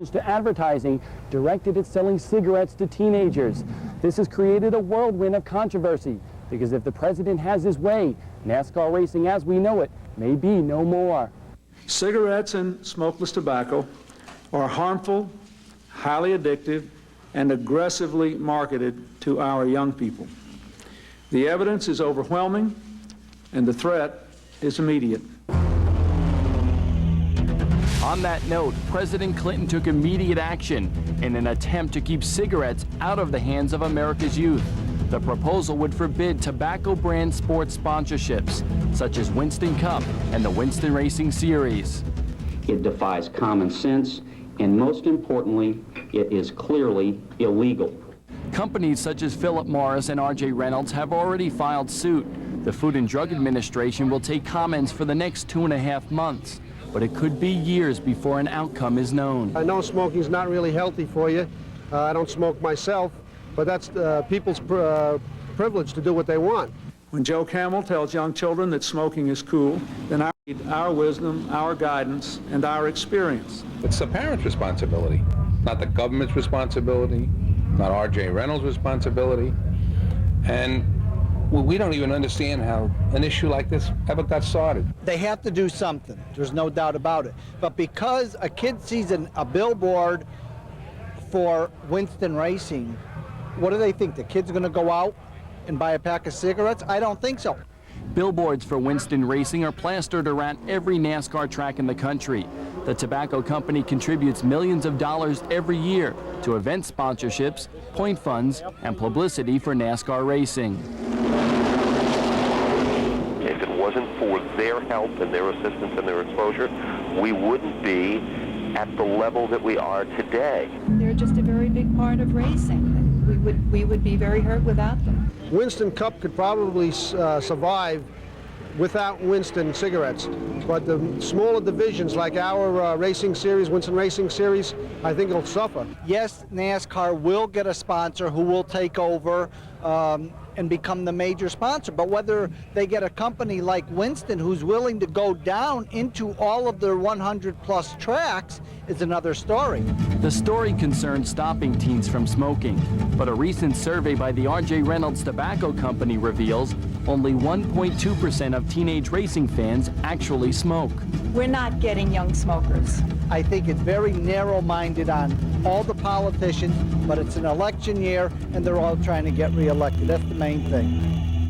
to advertising directed at selling cigarettes to teenagers. This has created a whirlwind of controversy because if the president has his way, NASCAR racing as we know it may be no more. Cigarettes and smokeless tobacco are harmful, highly addictive, and aggressively marketed to our young people. The evidence is overwhelming, and the threat is immediate. On that note, President Clinton took immediate action in an attempt to keep cigarettes out of the hands of America's youth. The proposal would forbid tobacco brand sports sponsorships, such as Winston Cup and the Winston Racing Series. It defies common sense, and most importantly, it is clearly illegal. Companies such as Philip Morris and R.J. Reynolds have already filed suit. The Food and Drug Administration will take comments for the next 2.5 months. But it could be years before an outcome is known. I know smoking is not really healthy for you. I don't smoke myself, but that's people's privilege to do what they want. When Joe Camel tells young children that smoking is cool, then I need our wisdom, our guidance, and our experience. It's the parent's responsibility, not the government's responsibility, not R.J. Reynolds' responsibility. And we don't even understand how an issue like this ever got started. They have to do something. There's no doubt about it. But because a kid sees a billboard for Winston Racing, what do they think? The kid's going to go out and buy a pack of cigarettes? I don't think so. Billboards for Winston Racing are plastered around every NASCAR track in the country. The tobacco company contributes millions of dollars every year to event sponsorships, point funds, and publicity for NASCAR racing. If it wasn't for their help and their assistance and their exposure, we wouldn't be at the level that we are today. They're just a very big part of racing. We would be very hurt without them. Winston Cup could probably survive without Winston cigarettes, but the smaller divisions like our racing series, Winston Racing Series, I think it'll suffer. Yes, NASCAR will get a sponsor who will take over and become the major sponsor, but whether they get a company like Winston who's willing to go down into all of their 100-plus tracks is another story. The story concerns stopping teens from smoking, but a recent survey by the R.J. Reynolds Tobacco Company reveals only 1.2% of teenage racing fans actually smoke. We're not getting young smokers. I think it's very narrow-minded on all the politicians, but it's an election year and they're all trying to get reelected. That's the main thing.